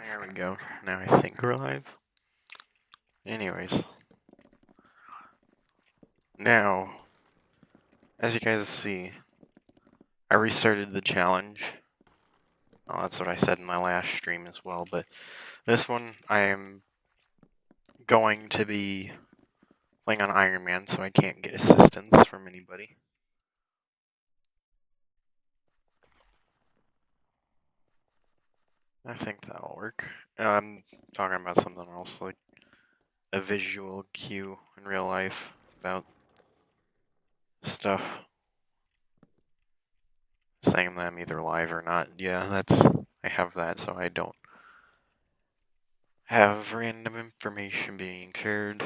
There we go. Now I think we're live. Anyways. Now, as you guys see, I restarted the challenge. Well, that's what I said in my last stream as well, but this one I am going to be playing on Iron Man, so I can't get assistance from anybody. I think that'll work. I'm talking about something else, like a visual cue in real life about stuff. Saying that I'm either live or not. Yeah, I have that, so I don't have random information being shared.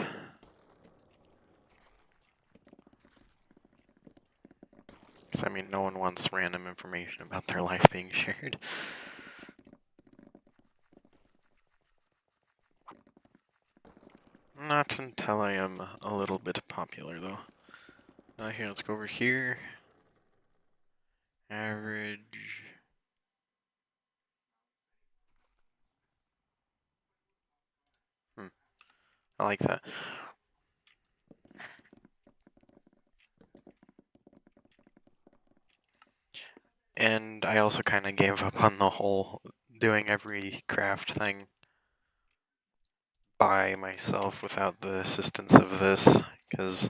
Because, I mean, no one wants random information about their life being shared. Not until I am a little bit popular, though. Here, let's go over here. Average. I like that. And I also kind of gave up on the whole doing every craft thing by myself without the assistance of this, because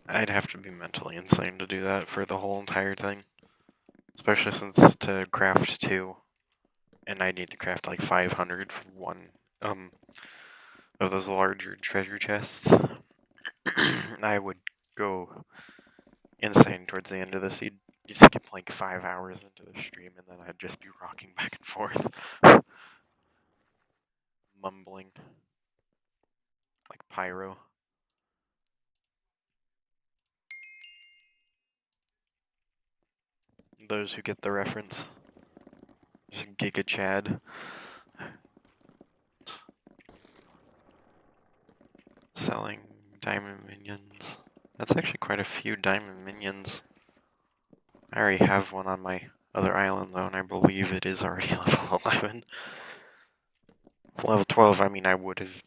I'd have to be mentally insane to do that for the whole entire thing. Especially since to craft 2, and I need to craft like 500 for one of those larger treasure chests. I would go insane towards the end of this. You'd skip like 5 hours into the stream, and then I'd just be rocking back and forth, mumbling like pyro. Those who get the reference, just Giga Chad. Selling diamond minions. That's actually quite a few diamond minions. I already have one on my other island though, and I believe it is already level 11. Level 12, I mean, I would have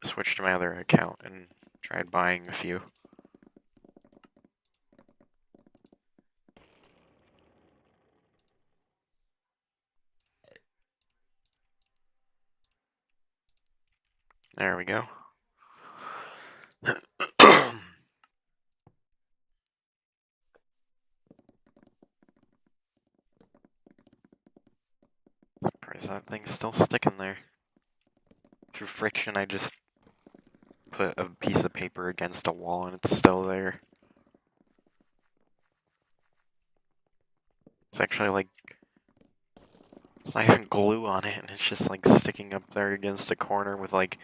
switched to my other account and tried buying a few. There we go. Surprised that thing's still sticking there. Through friction, I just put a piece of paper against a wall and it's still there. It's actually like, it's not even glue on it, and it's just like sticking up there against a corner with like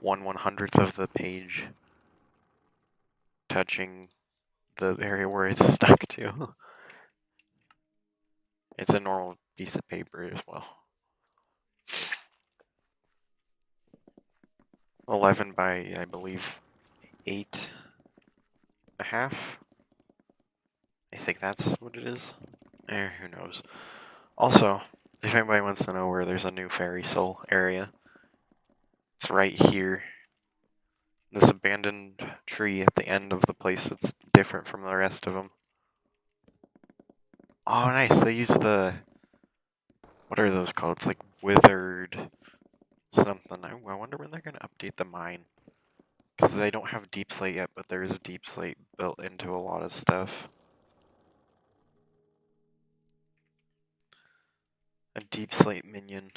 1/100th of the page touching the area where it's stuck to. It's a normal piece of paper as well. 11 by, I believe, 8.5. I think that's what it is. Who knows. Also, if anybody wants to know where there's a new fairy soul area, it's right here. This abandoned tree at the end of the place that's different from the rest of them. Oh, nice. They use the... What are those called? It's like withered something. I wonder when they're going to update the mine. Because they don't have deep slate yet, but there is deep slate built into a lot of stuff. A deep slate minion.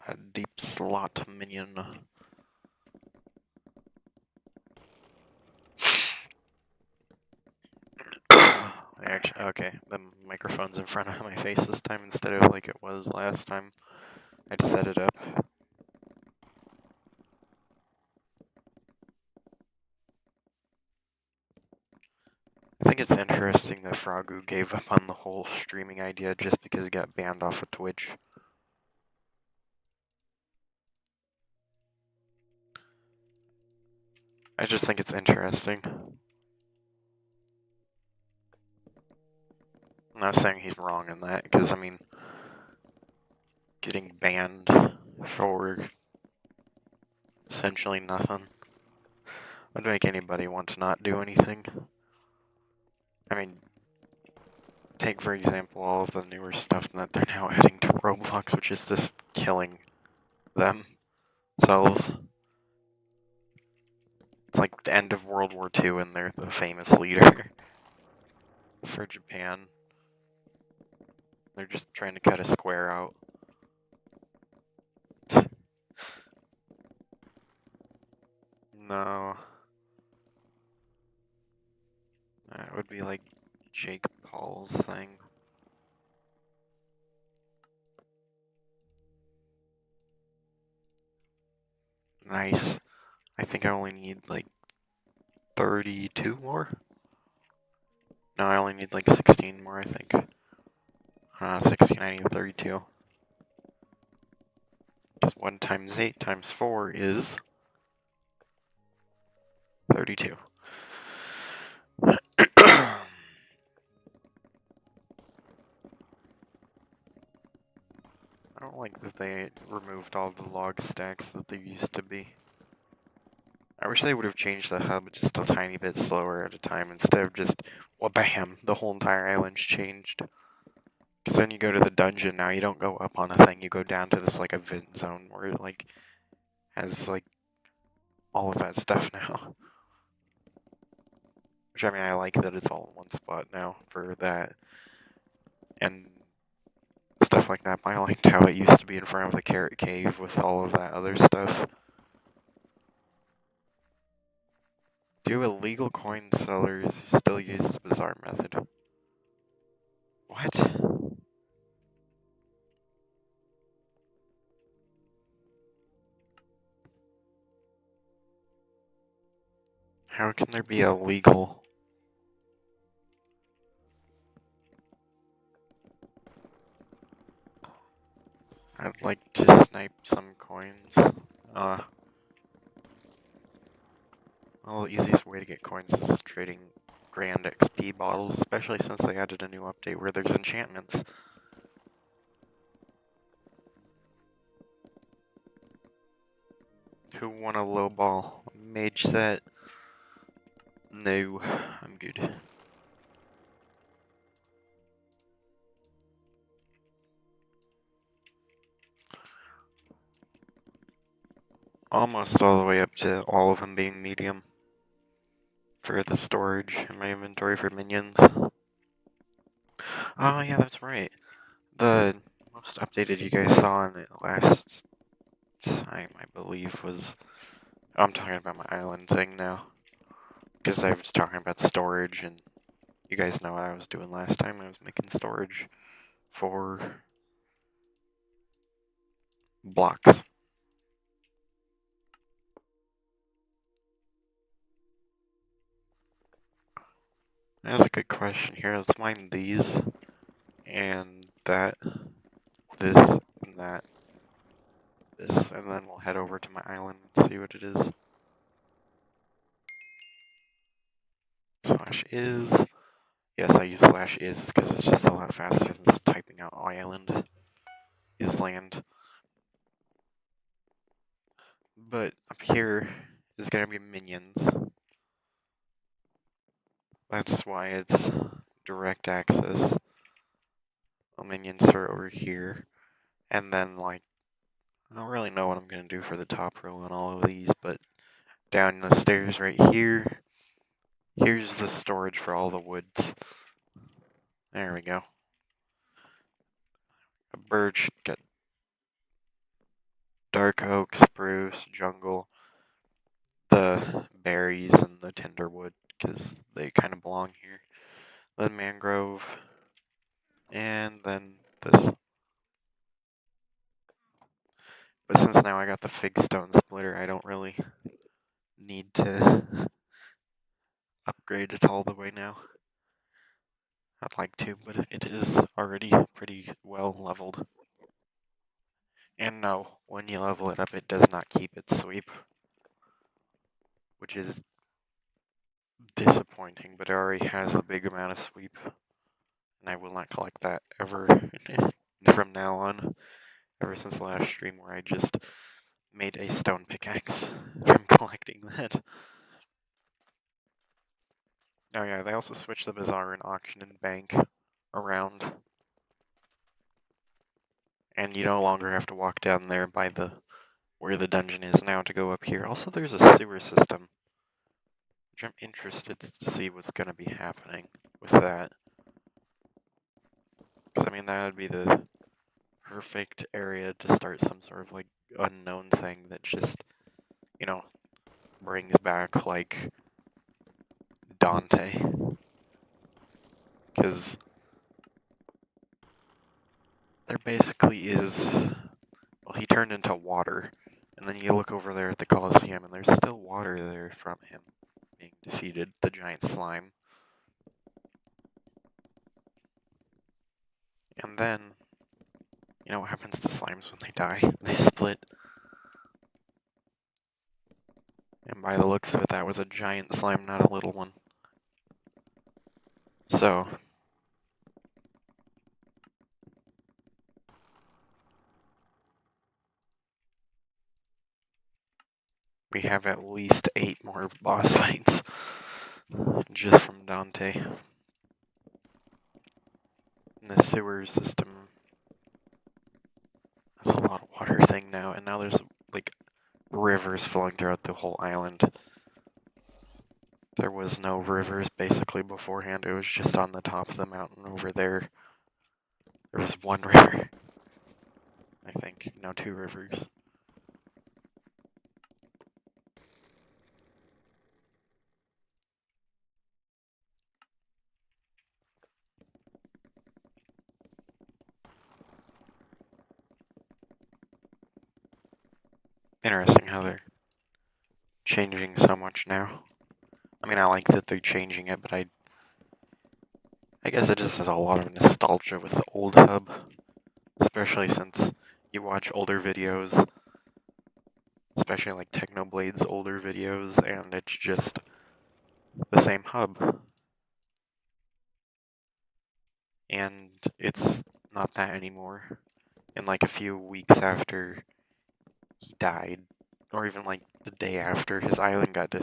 A deep slot minion. Actually, okay, the microphone's in front of my face this time instead of like it was last time. I'd set it up. I think it's interesting that Frogu gave up on the whole streaming idea just because he got banned off of Twitch. I just think it's interesting. I'm not saying he's wrong in that, because, I mean, getting banned for essentially nothing would make anybody want to not do anything. I mean, take for example all of the newer stuff that they're now adding to Roblox, which is just killing themselves. It's like the end of World War II and they're the famous leader for Japan. They're just trying to cut a square out. No. That would be like Jake Paul's thing. Nice. I think I only need like 32 more. No, I only need like 16 more, I think. 16, I need 32. Because 1 times 8 times 4 is 32. I don't like that they removed all the log stacks that there used to be. I wish they would have changed the hub just a tiny bit slower at a time instead of just, well, bam, the whole entire island's changed. Because then you go to the dungeon now, you don't go up on a thing, you go down to this, like, event zone where it, like, has, like, all of that stuff now. Which, I mean, I like that it's all in one spot now for that. And stuff like that, but I liked how it used to be in front of the Carrot Cave with all of that other stuff. Do illegal coin sellers still use the bizarre method? What? How can there be illegal? I'd like to snipe some coins. Well, the easiest way to get coins is trading grand XP bottles, especially since they added a new update where there's enchantments. Who won a low ball? Mage set? No, I'm good. Almost all the way up to all of them being medium for the storage in my inventory for minions. Oh yeah, that's right. The most updated you guys saw in it last time, I believe, was... I'm talking about my island thing now. Because I was talking about storage, and you guys know what I was doing last time. I was making storage for blocks. That's a good question here. Let's mine these, and that, this, and that, this, and then we'll head over to my island and see what it is. /is. Yes, I use /is because it's just a lot faster than typing out island is land. But up here is gonna be minions. That's why it's direct access. Well, minions are over here. And then, like, I don't really know what I'm gonna do for the top row on all of these, but down the stairs right here, here's the storage for all the woods. There we go. A birch, got dark oak, spruce, jungle, the berries, and the tenderwood, because they kind of belong here. Then mangrove, and then this. But since now I got the fig stone splitter, I don't really need to upgrade it all the way now. I'd like to, but it is already pretty well leveled. And no, when you level it up, it does not keep its sweep. which is disappointing, but it already has a big amount of sweep, and I will not collect that ever from now on, ever since the last stream where I just made a stone pickaxe from collecting that. Oh yeah, they also switched the bazaar and auction and bank around. And you no longer have to walk down there by where the dungeon is now to go up here. Also, there's a sewer system, which I'm interested to see what's going to be happening with that. Because, I mean, that would be the perfect area to start some sort of, like, unknown thing that just, you know, brings back, like, Dante. Because there basically is... Well, he turned into water. And then you look over there at the Colosseum, and there's still water there from him being defeated, the giant slime. And then, you know what happens to slimes when they die? They split. And by the looks of it, that was a giant slime, not a little one. So, we have at least 8 more boss fights just from Dante. And the sewer system has a lot of water thing now, and now there's like rivers flowing throughout the whole island. There was no rivers basically beforehand, it was just on the top of the mountain over there. There was one river, I think, no, 2 rivers. Interesting how they're changing so much now. I mean, I like that they're changing it, but I guess it just has a lot of nostalgia with the old hub, especially since you watch older videos, especially like Technoblade's older videos, and it's just the same hub. And it's not that anymore. And like a few weeks after he died, or even like the day after, his island got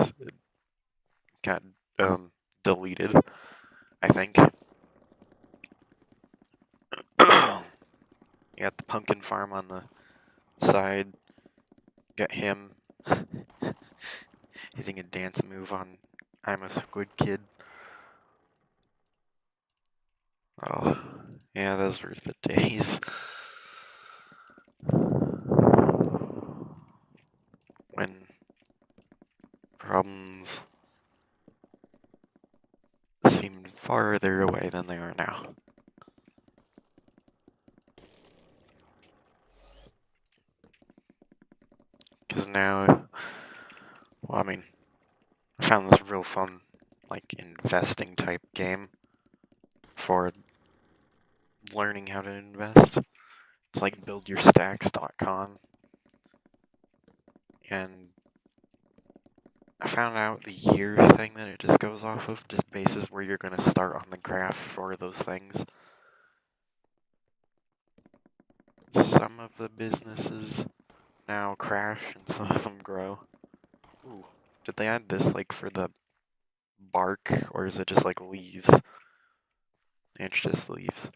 deleted, I think. You got the pumpkin farm on the side. Got him hitting a dance move on I'm a Squid Kid. Oh, yeah, those were the days. When problems seemed farther away than they are now. Because now, well, I mean, I found this real fun, like, investing type game for learning how to invest. It's like buildyourstacks.com. And I found out the year thing that it just goes off of just bases where you're going to start on the graph for those things. Some of the businesses now crash and some of them grow. Ooh, did they add this like for the bark, or is it just like leaves? It's just leaves.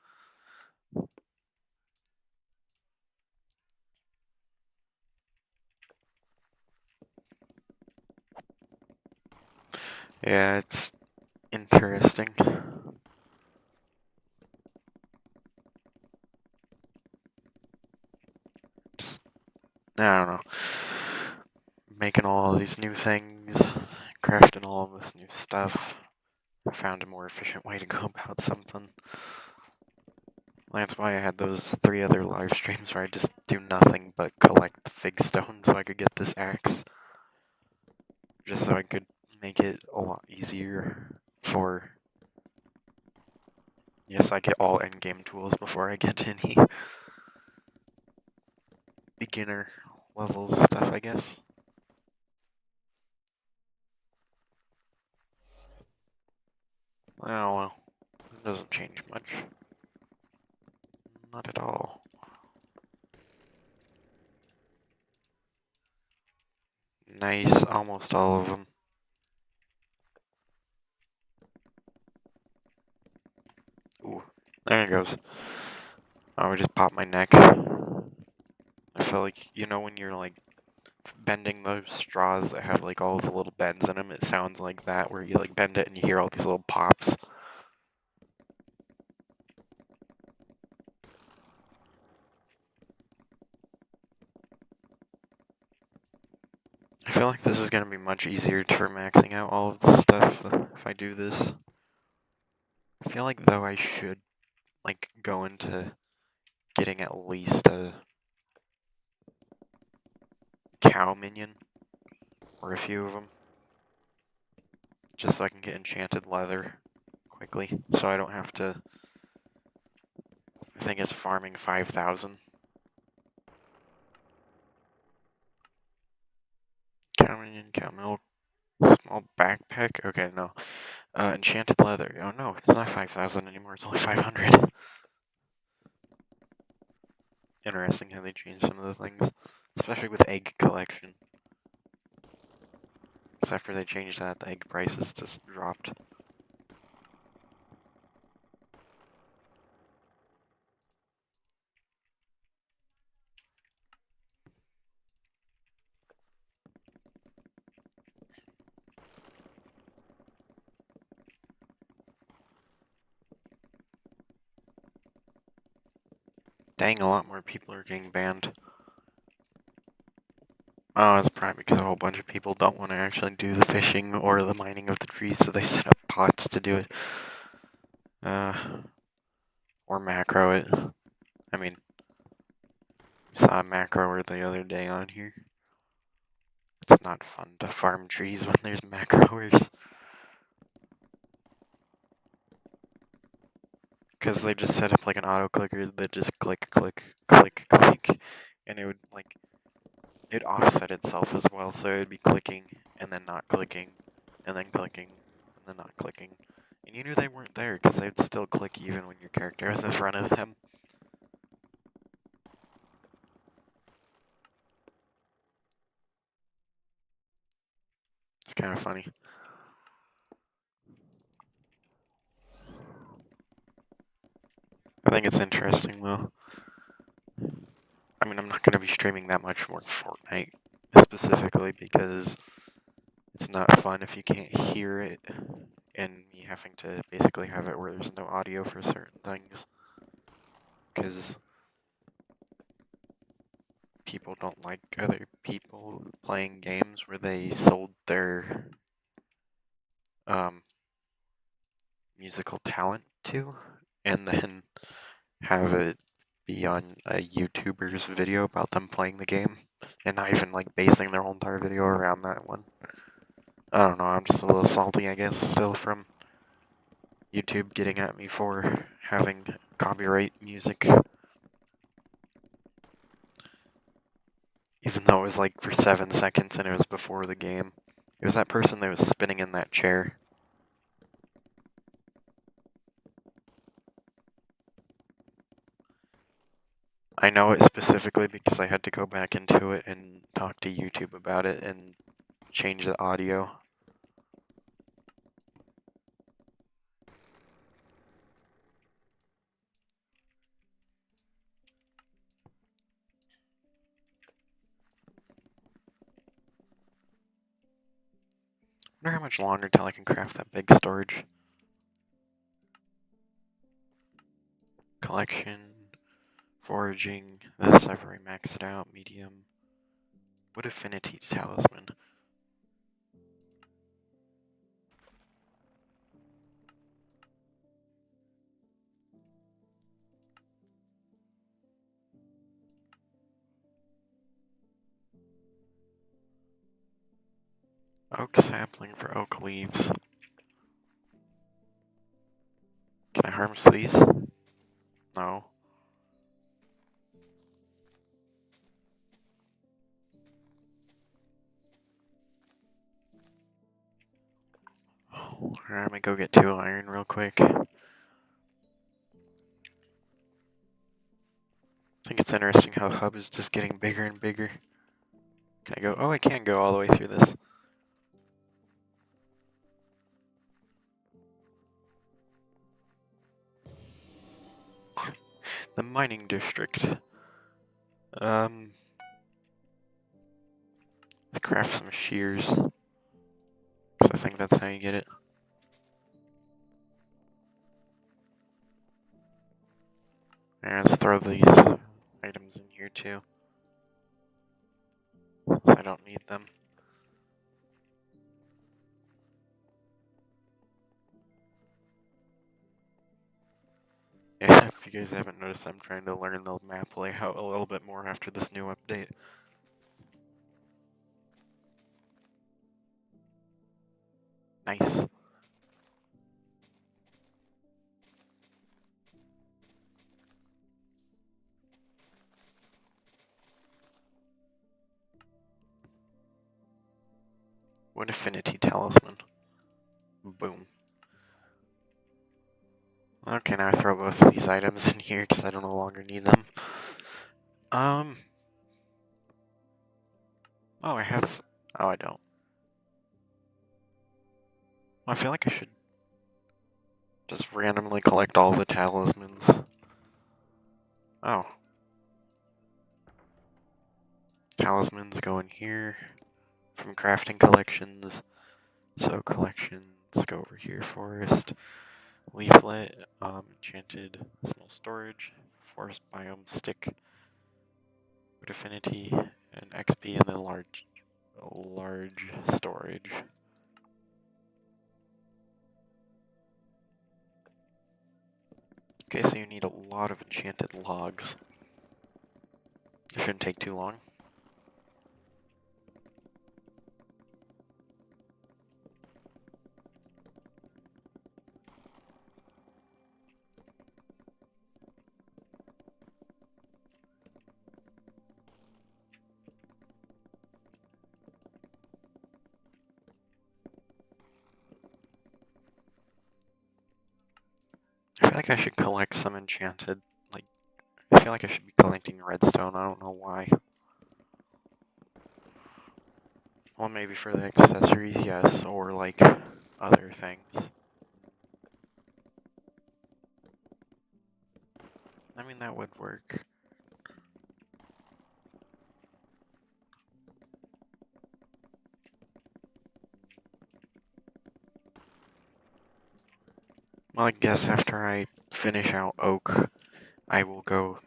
Yeah, it's interesting. Just, I don't know. Making all these new things, crafting all of this new stuff. I found a more efficient way to go about something. That's why I had those 3 other live streams where I just do nothing but collect the fig stone so I could get this axe. Just so I could make it a lot easier for... Yes, I get all endgame tools before I get any beginner level stuff, I guess. Oh well, it doesn't change much. Not at all. Nice, almost all of them. Ooh, there it goes. Oh, I just popped my neck. I feel like, you know, when you're like bending those straws that have like all the little bends in them, it sounds like that, where you like bend it and you hear all these little pops. I feel like this is going to be much easier for maxing out all of this stuff if I do this. I feel like, though, I should, like, go into getting at least a cow minion, or a few of them, just so I can get enchanted leather quickly, so I don't have to, I think it's farming 5,000. Cow minion, cow milk, small backpack, okay, no. Enchanted leather, oh no, it's not 5,000 anymore, it's only 500. Interesting how they changed some of the things, especially with egg collection. Because after they changed that, the egg prices just dropped. Dang, a lot more people are getting banned. Oh, it's probably because a whole bunch of people don't want to actually do the fishing or the mining of the trees, so they set up pots to do it. Or macro it. I mean, saw a macroer the other day on here. It's not fun to farm trees when there's macroers. Because they just set up like an auto clicker that just click, click, click, click, and it would like, it'd offset itself as well, so it'd be clicking, and then not clicking, and then clicking, and then not clicking. And you knew they weren't there, because they'd still click even when your character was in front of them. It's kind of funny. I think it's interesting, though. I mean, I'm not going to be streaming that much more Fortnite, specifically, because it's not fun if you can't hear it, and me having to basically have it where there's no audio for certain things. Because people don't like other people playing games where they sold their musical talent to, and then have it be on a YouTuber's video about them playing the game, and not even like basing their whole entire video around that one. I don't know, I'm just a little salty, I guess, still from YouTube getting at me for having copyright music. Even though it was like for 7 seconds and it was before the game. It was that person that was spinning in that chair. I know it specifically because I had to go back into it and talk to YouTube about it and change the audio. I wonder how much longer till I can craft that big storage. Collection, foraging, this I've already maxed it out, medium. Wood affinity talisman. Oak sapling for oak leaves. Can I harvest these? No. Alright, I'm gonna go get 2 iron real quick. I think it's interesting how the hub is just getting bigger and bigger. Can I go? Oh, I can go all the way through this. The mining district. Let's craft some shears. Because I think that's how you get it. And let's throw these items in here too. Since I don't need them. Yeah, if you guys haven't noticed, I'm trying to learn the map layout a little bit more after this new update. Nice. What affinity talisman? Boom. Okay, now I throw both of these items in here because I no longer need them. Oh, I have... Oh, I don't. Well, I feel like I should just randomly collect all the talismans. Oh. Talismans go in here from crafting collections. So collections go over here, forest, leaflet, enchanted small storage, forest biome stick, wood affinity, and XP, and then large storage. Okay, so you need a lot of enchanted logs. It shouldn't take too long. I feel like I should collect some enchanted, I feel like I should be collecting redstone, I don't know why. Well, maybe for the accessories, yes, or other things. I mean, that would work. Well, I guess after I finish out oak, I will go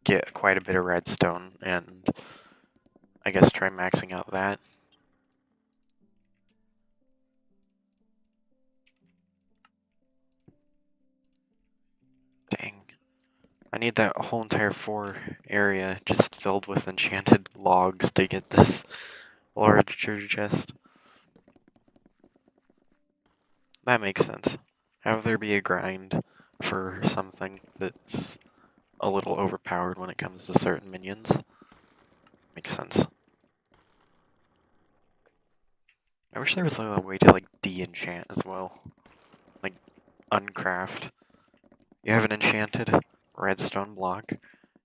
get quite a bit of redstone and I guess try maxing out that. Dang. I need that whole entire 4 area just filled with enchanted logs to get this large treasure chest. That makes sense. Have there be a grind for something that's a little overpowered when it comes to certain minions. Makes sense. I wish there was a way to de-enchant as well. Like uncraft. You have an enchanted redstone block.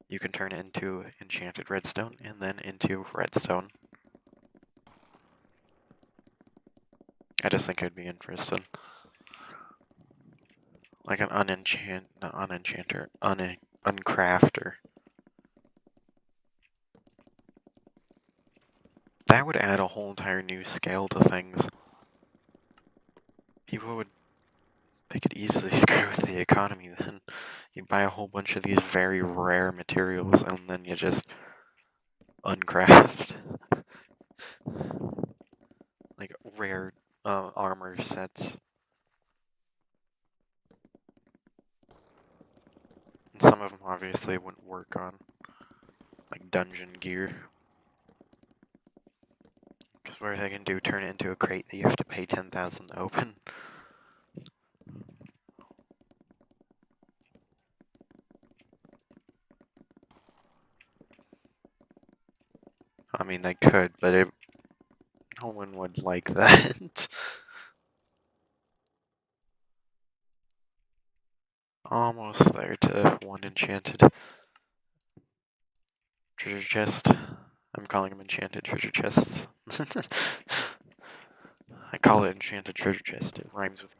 You can turn it into enchanted redstone and then into redstone. I just think I'd be interested. Like an uncrafter. That would add a whole entire new scale to things. They could easily screw with the economy then. You buy a whole bunch of these very rare materials and then you just uncraft. Like rare armor sets. And some of them obviously wouldn't work on dungeon gear. Because what are they gonna do? Turn it into a crate that you have to pay 10,000 to open? I mean, they could, but no one would like that. almost there to one enchanted treasure chest. I'm calling them enchanted treasure chests. I call it enchanted treasure chest. It rhymes with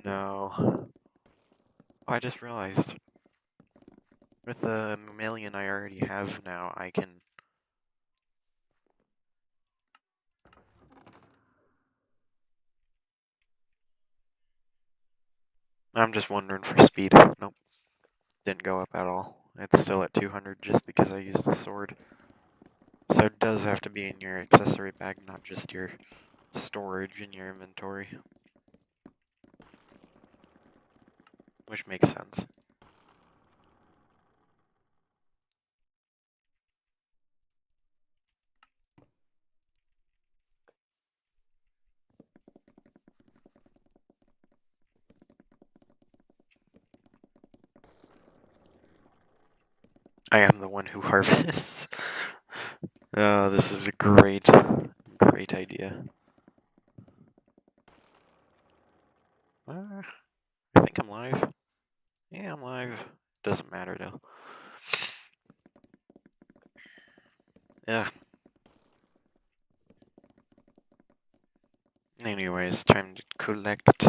No. Oh, I just realized. With the mammalian I already have now, I can... I'm just wondering for speed. Nope. Didn't go up at all. It's still at 200 just because I used the sword. So it does have to be in your accessory bag, not just your storage in your inventory. Which makes sense. I am the one who harvests. Oh, this is a great idea. I think I'm live. Yeah, I'm live. Doesn't matter though. Yeah. Anyways, time to collect.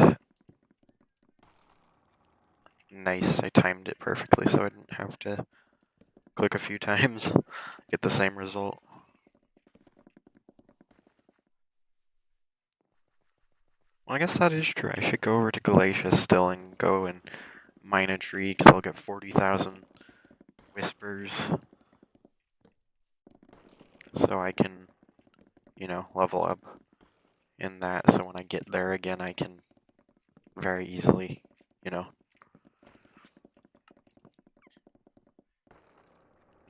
Nice, I timed it perfectly so I didn't have to click a few times, get the same result. Well, I guess that is true. I should go over to Galatia still and go and mine a tree, because I'll get 40,000 whispers. So I can, you know, level up in that, so when I get there again, I can very easily, you know,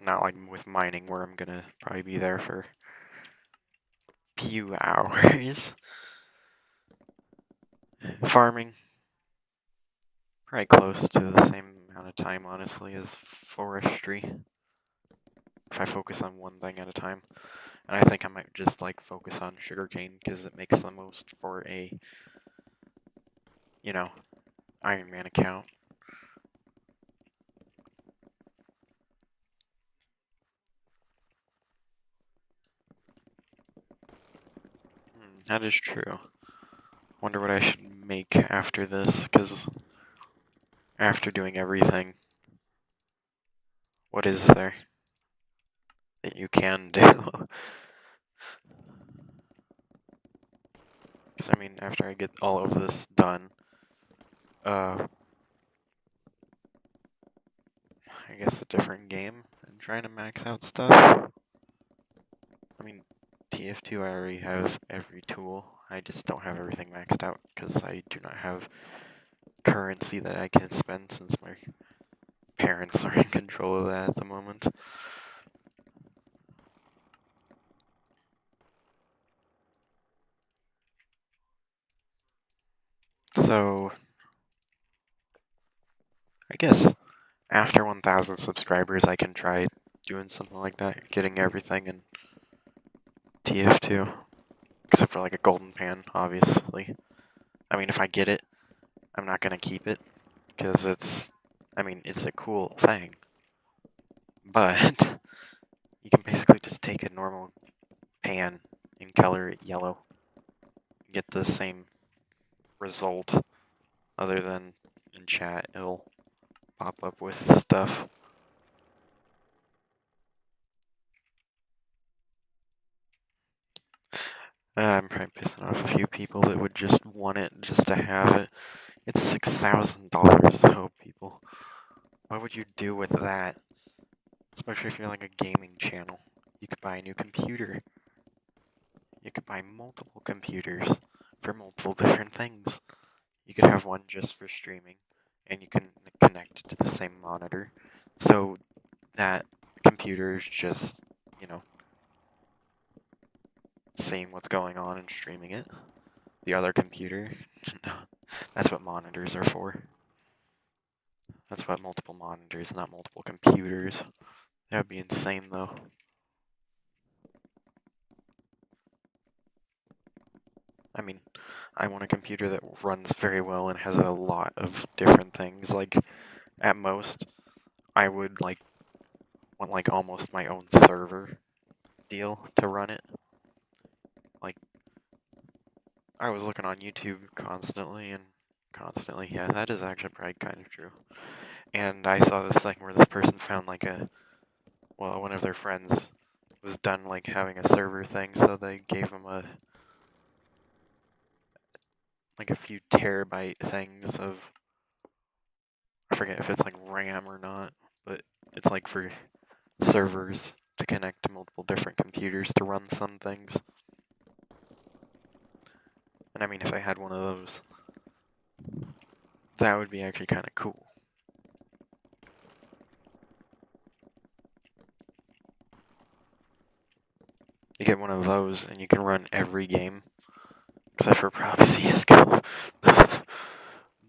not like with mining where I'm gonna probably be there for a few hours. Farming, probably close to the same amount of time, honestly, as forestry. If I focus on one thing at a time. And I think I might just like focus on sugarcane because it makes the most for a, you know, Iron Man account. That is true. Wonder what I should make after this, because after doing everything, what is there that you can do? Because, I mean, after I get all of this done, I guess a different game and trying to max out stuff. I mean, TF2 I already have every tool, I just don't have everything maxed out because I do not have currency that I can spend since my parents are in control of that at the moment. So, I guess after 1,000 subscribers, I can try doing something like that, getting everything in TF2. Except for like a golden pan, obviously. I mean, if I get it, I'm not gonna keep it, because it's, I mean, it's a cool thing. But, you can basically just take a normal pan and color it yellow. Get the same result, other than in chat, it'll pop up with stuff. I'm probably pissing off a few people that would just want it just to have it. It's $6,000 though, people. What would you do with that? Especially if you're like a gaming channel. You could buy a new computer. You could buy multiple computers for multiple different things. You could have one just for streaming, and you can connect it to the same monitor. So that computer is just, you know, seeing what's going on and streaming it. The other computer, that's what monitors are for. That's what multiple monitors, not multiple computers. That would be insane, though. I mean, I want a computer that runs very well and has a lot of different things. Like, at most, I would like want like almost my own server deal to run it. Like, I was looking on YouTube constantly, yeah, that is actually probably kind of true. And I saw this thing where this person found like one of their friends was done like having a server thing, so they gave him like a few terabyte things of, I forget if it's like RAM or not, but it's like for servers to connect to multiple different computers to run some things. And I mean, if I had one of those, that would be actually kind of cool. You get one of those and you can run every game, except for probably CSGO.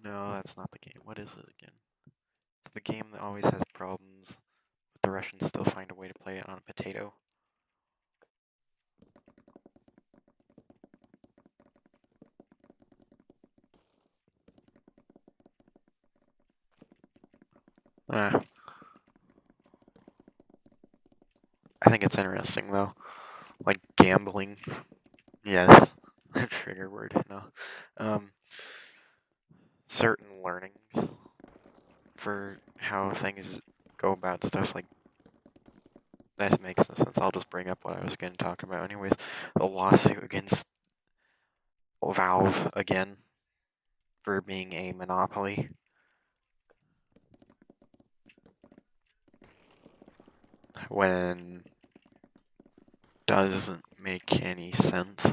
No, that's not the game. What is it again? It's the game that always has problems, but the Russians still find a way to play it on a potato. I think it's interesting though. Like gambling. Yes. Trigger word, no. Certain learnings for how things go about stuff like that makes no sense. I'll just bring up what I was going to talk about anyways. The lawsuit against Valve again for being a monopoly. When doesn't make any sense.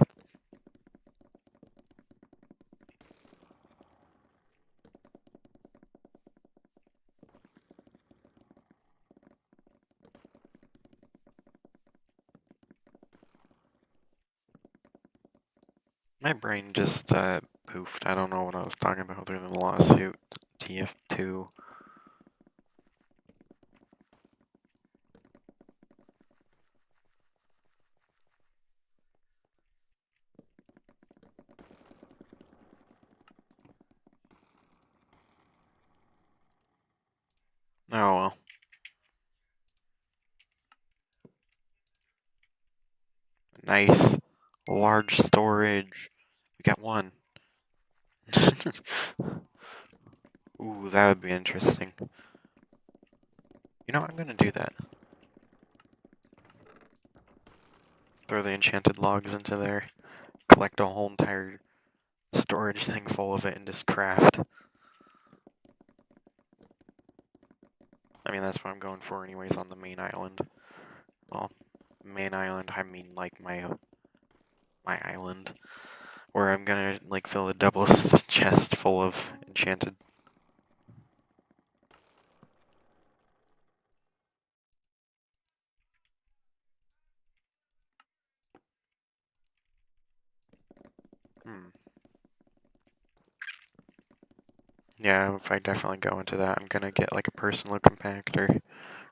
My brain just poofed. I don't know what I was talking about other than the lawsuit. TF2. Oh well. Nice. Large storage. We got one. Ooh, that would be interesting. You know, I'm gonna do that. Throw the enchanted logs into there. Collect a whole entire storage thing full of it and just craft. I mean, that's what I'm going for anyways on the main island. Well, main island, I mean like my island. Where I'm gonna like fill a double chest full of enchanted. Yeah, if I definitely go into that, I'm gonna get like a personal compactor.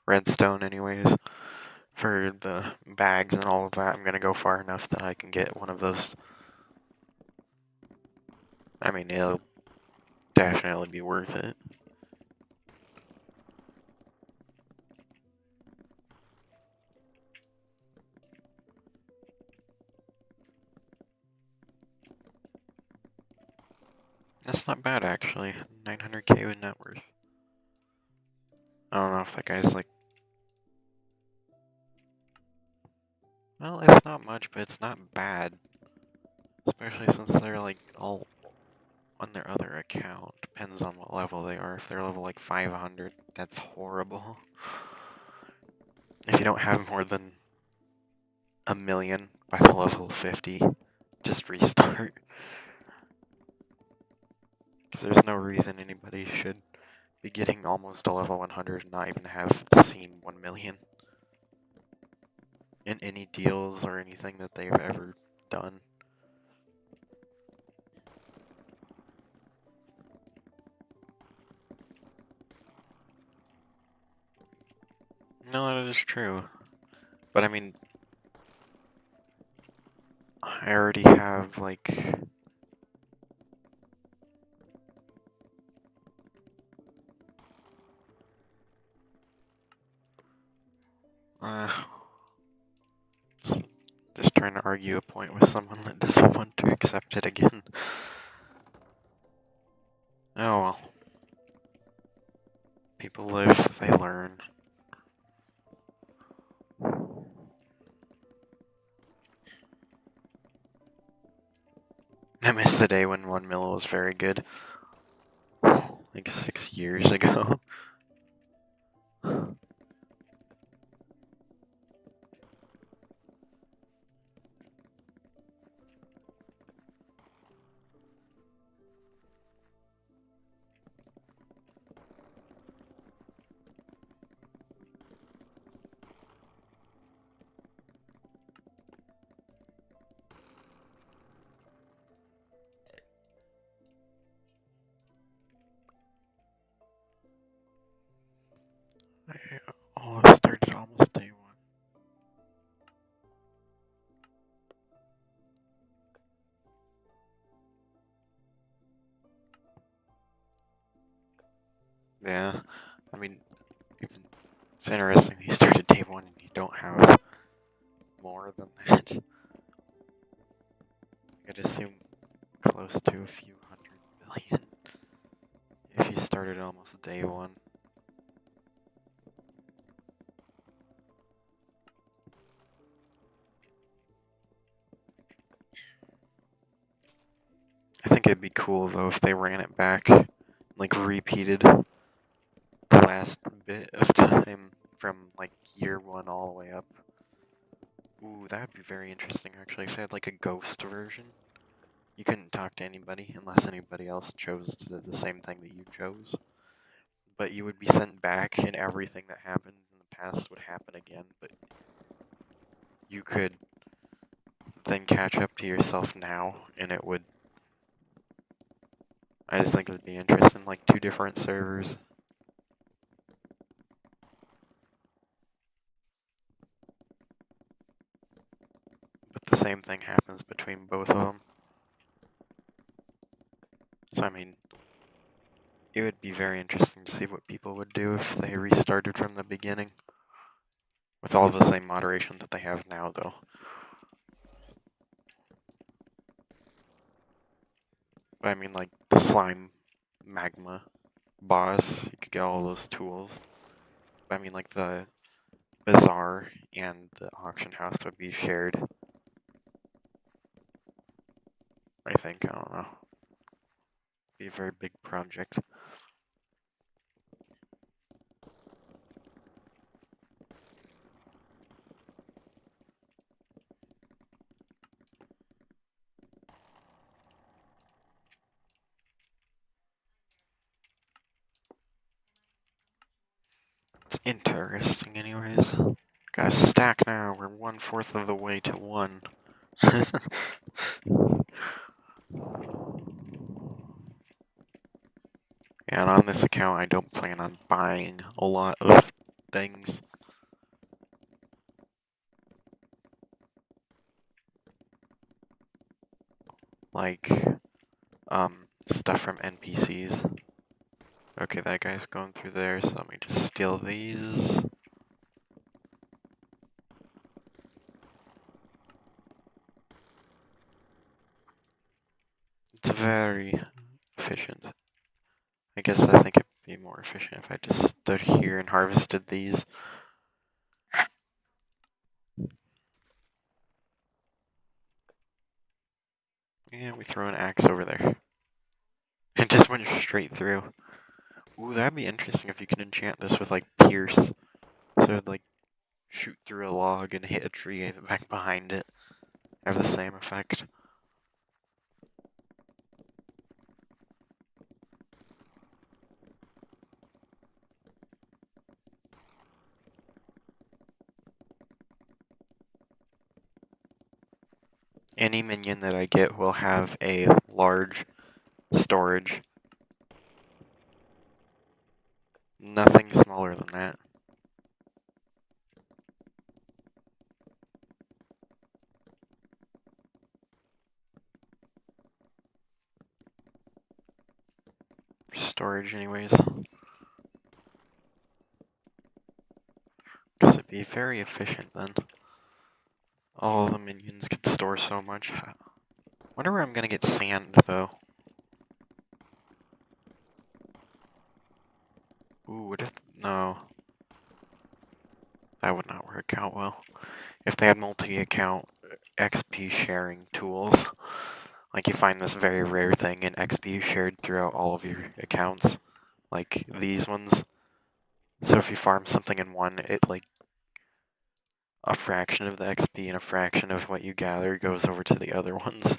Redstone anyways. For the bags and all of that, I'm gonna go far enough that I can get one of those. I mean, it'll definitely be worth it. That's not bad actually. 900k with net worth. I don't know if that guy's like. Well, it's not much, but it's not bad. Especially since they're like all on their other account. Depends on what level they are. If they're level like 500, that's horrible. If you don't have more than a million by the level 50, just restart. Because there's no reason anybody should be getting almost to level 100 and not even have seen 1 million in any deals or anything that they've ever done. No, that is true. But I mean, I already have like trying to argue a point with someone that doesn't want to accept it again. Oh well. People live, they learn. I miss the day when 1 mil was very good. Like 6 years ago. I started almost day 1. Yeah, I mean, it's interesting you started day 1 and you don't have more than that. I'd assume close to a few 100 billion if you started almost day 1. I think it'd be cool though if they ran it back, like repeated the last bit of time from like year 1 all the way up. Ooh, that would be very interesting actually, if they had like a ghost version. You couldn't talk to anybody unless anybody else chose the same thing that you chose. But you would be sent back and everything that happened in the past would happen again, but you could then catch up to yourself now and it would... I just think it'd be interesting, like 2 different servers. But the same thing happens between both of them. So I mean, it would be very interesting to see what people would do if they restarted from the beginning. With all the same moderation that they have now, though. But I mean, like, the slime magma boss, you could get all those tools. But I mean, like, the bazaar and the auction house would be shared. I think, I don't know. Be a very big project. It's interesting anyways. Got a stack now, we're 1/4 of the way to 1. And on this account, I don't plan on buying a lot of things. Like, stuff from NPCs. Okay, that guy's going through there, so let me just steal these. It's very efficient. I guess I think it'd be more efficient if I just stood here and harvested these. Yeah, we throw an axe over there. It just went straight through. Ooh, that'd be interesting if you could enchant this with, like, pierce. So it'd, like, shoot through a log and hit a tree and back behind it. Have the same effect. Any minion that I get will have a large storage. Nothing smaller than that. Storage anyways. Because it'd be very efficient then. All the minions could store so much. Wonder where I'm gonna get sand, though. Ooh, what if... No. That would not work out well. If they had multi-account XP sharing tools, like you find this very rare thing in XP shared throughout all of your accounts, like these ones. So if you farm something in one, it like a fraction of the XP and a fraction of what you gather goes over to the other ones.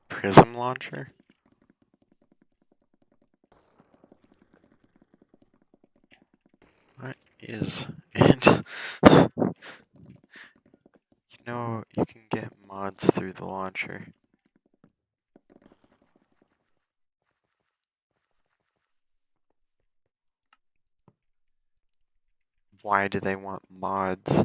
Prism launcher? What is it? You know, you can get mods through the launcher. Why do they want mods?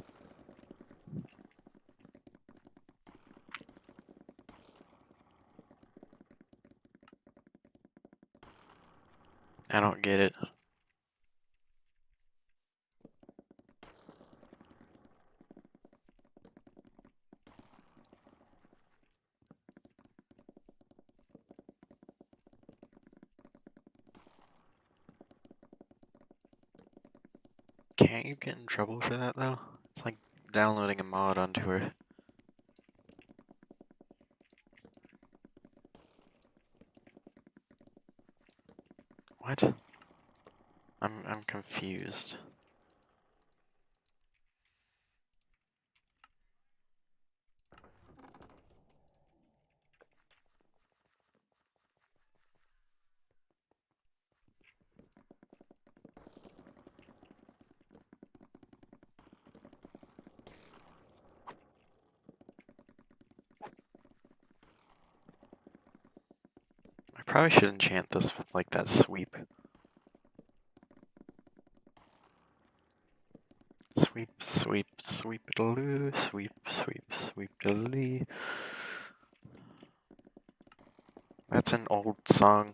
I don't get it. Can't you get in trouble for that, though? It's like downloading a mod onto a... What? I'm confused. I probably should enchant this with like that sweep. Sweep, sweep, sweep-a-doo, sweep, sweep, sweep-a-doo. That's an old song.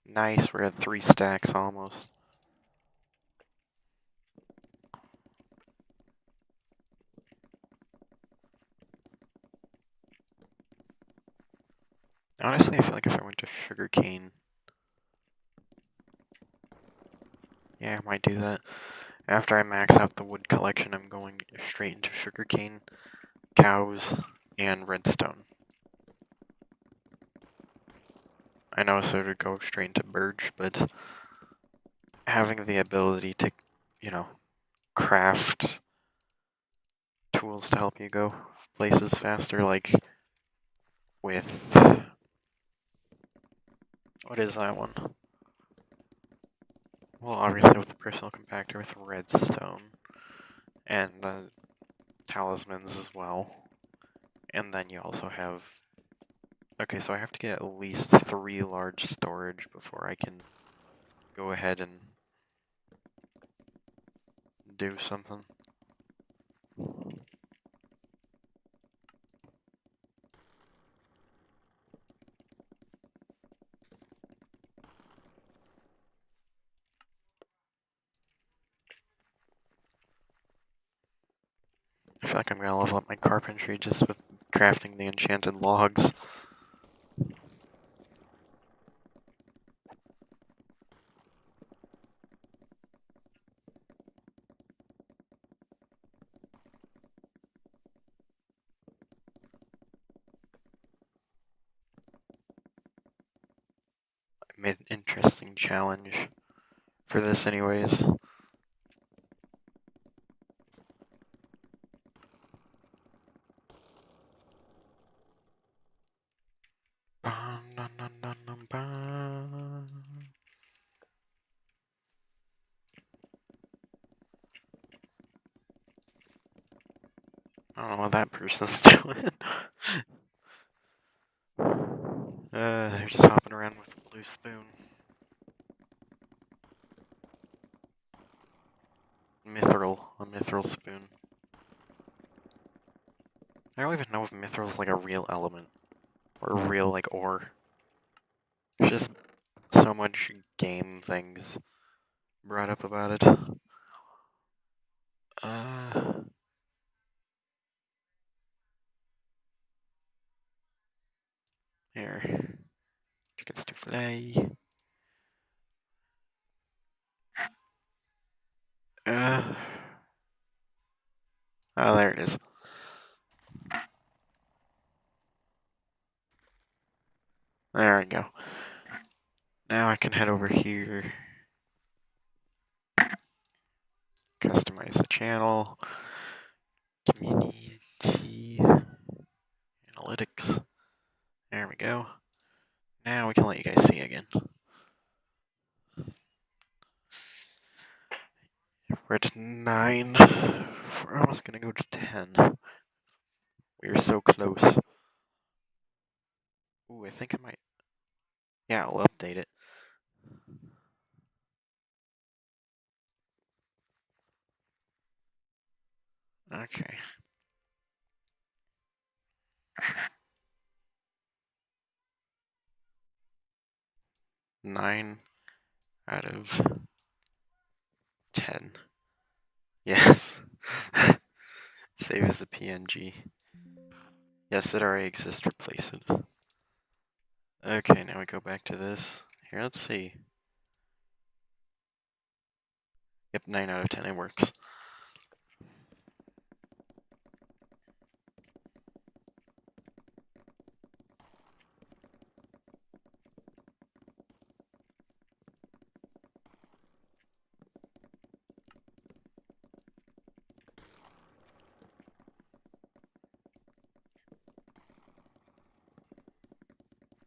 Nice, we're at 3 stacks almost. Honestly, I feel like if I went to sugarcane... Yeah, I might do that. After I max out the wood collection, I'm going straight into sugarcane, cows, and redstone. I know so to go straight into birch, but having the ability to, you know, craft tools to help you go places faster, like with... What is that one? Well, obviously with the personal compactor with redstone, and the talismans as well. And then you also have... Okay, so I have to get at least 3 large storage before I can go ahead and do something. I feel like I'm gonna level up my carpentry just with crafting the enchanted logs. I made an interesting challenge for this anyways. I don't know what that person's doing. They're just hopping around with a blue spoon. mithril spoon. I don't even know if mithril's like a real element or a real like ore. There's just so much game things brought up about it. Here, chickenstewfly. Oh, there it is. There we go. Now I can head over here, customize the channel, community, analytics. There we go. Now we can let you guys see again. We're at 9. We're almost gonna go to 10. We're so close. Ooh, I think I might. Yeah, I'll update it. Okay. Nine out of 10. Yes. Save as the PNG. Yes, it already exists. Replace it. Okay, now we go back to this. Here, let's see. Yep, 9 out of 10. It works.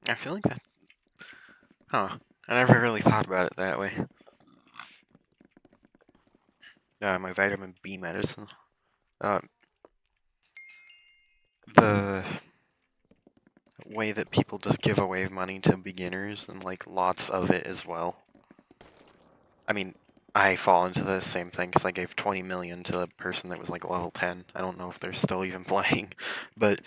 I feel like that. Huh. I never really thought about it that way. My vitamin B medicine. The way that people just give away money to beginners and like lots of it as well. I mean, I fall into the same thing because I gave 20 million to the person that was like level 10. I don't know if they're still even playing, but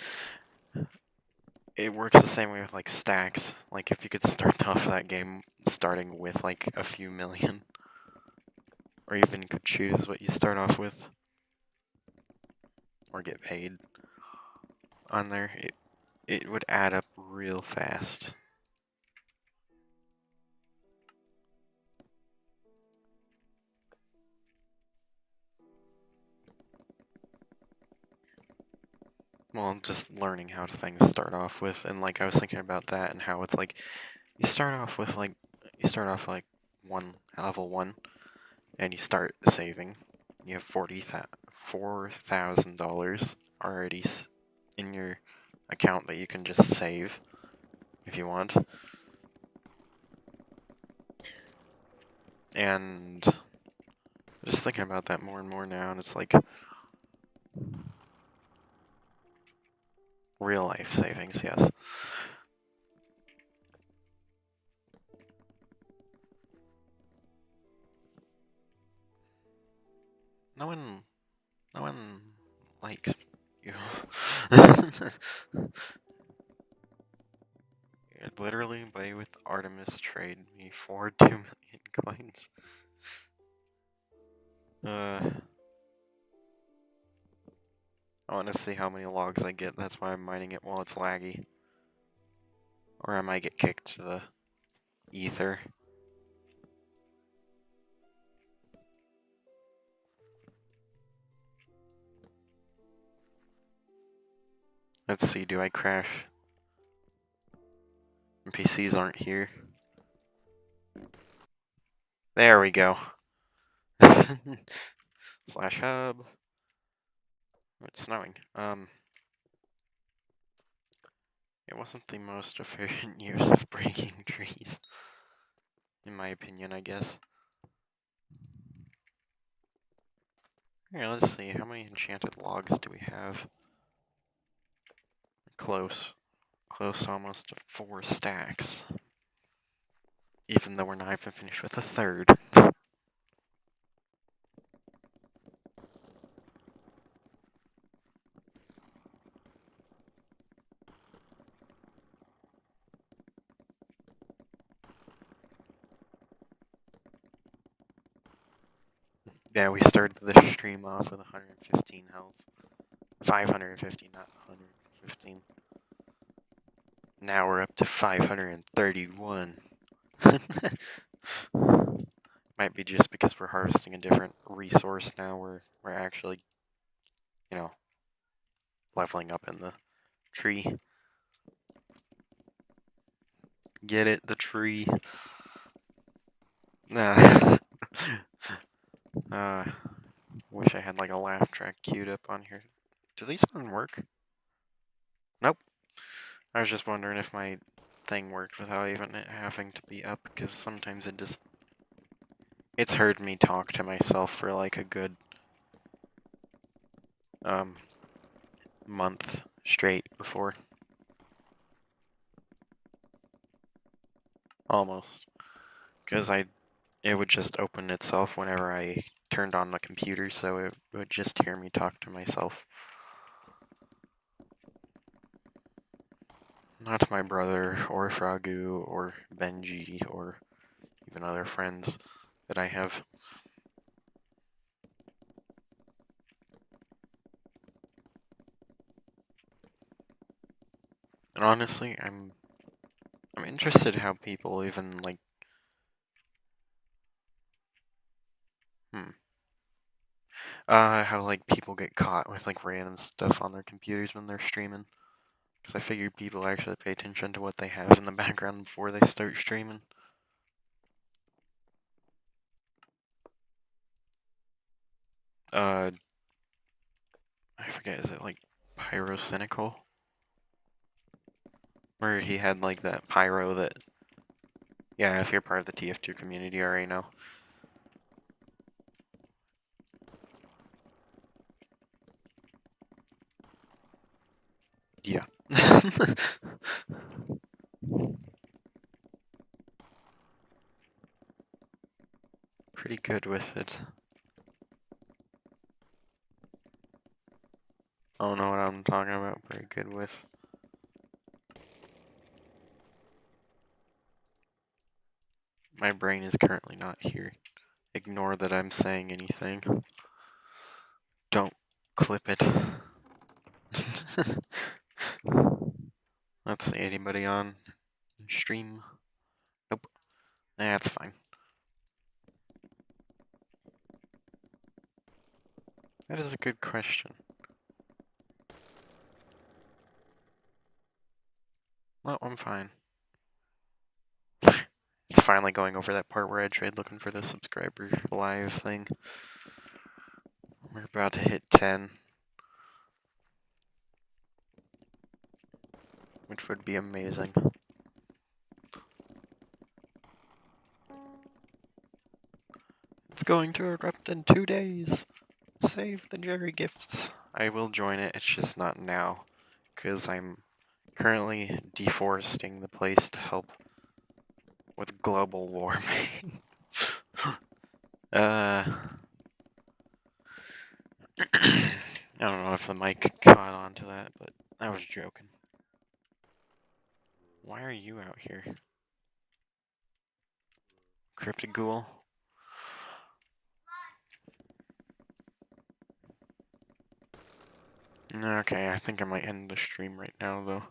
it works the same way with like stacks. Like if you could start off that game starting with like a few million, or even could choose what you start off with, or get paid on there, it would add up real fast. Well, just learning how things start off with, and like I was thinking about that and how it's like you start off like level 1, and you start saving. You have $4,000 already in your account that you can just save if you want. And just thinking about that more and more now, and it's like real life savings, yes. No one likes you. Literally, buy with Artemis trade me for 2 million coins. I want to see how many logs I get. That's why I'm mining it while it's laggy. Or I might get kicked to the ether. Let's see, do I crash? NPCs aren't here. There we go. Slash hub. It's snowing. It wasn't the most efficient use of breaking trees. In my opinion, I guess. Here, let's see, how many enchanted logs do we have? Close. Close almost to 4 stacks. Even though we're not even finished with a third. Yeah, we started the stream off with 115 health. 550, not 115. Now we're up to 531. Might be just because we're harvesting a different resource now. We're actually, you know, leveling up in the tree. Get it? The tree. Nah. Wish I had like a laugh track queued up on here. Do these one work? Nope. I was just wondering if my thing worked without even it having to be up, because sometimes it just... It's heard me talk to myself for like a good month straight before. Almost. Because it would just open itself whenever I turned on the computer, so it would just hear me talk to myself. Not my brother, or Fragu, or Benji, or even other friends that I have. And honestly, I'm interested how people even like how like people get caught with like random stuff on their computers when they're streaming. Because I figured people actually pay attention to what they have in the background before they start streaming. I forget, is it like Pyrocynical? Where he had like that pyro that... Yeah, if you're part of the TF2 community, you already know. Yeah. Pretty good with it. I don't know what I'm talking about. Pretty good with. My brain is currently not here. Ignore that I'm saying anything. Don't clip it. Let's see, anybody on stream? Nope. That's fine. That is a good question. Well, I'm fine. It's finally going over that part where I tried looking for the subscriber live thing. We're about to hit 10. Which would be amazing. It's going to erupt in 2 days. Save the Jerry gifts. I will join it, it's just not now. Because I'm currently deforesting the place to help with global warming. I don't know if the mic caught on to that, but I was joking. Why are you out here? Cryptic Ghoul? Okay, I think I might end the stream right now, though.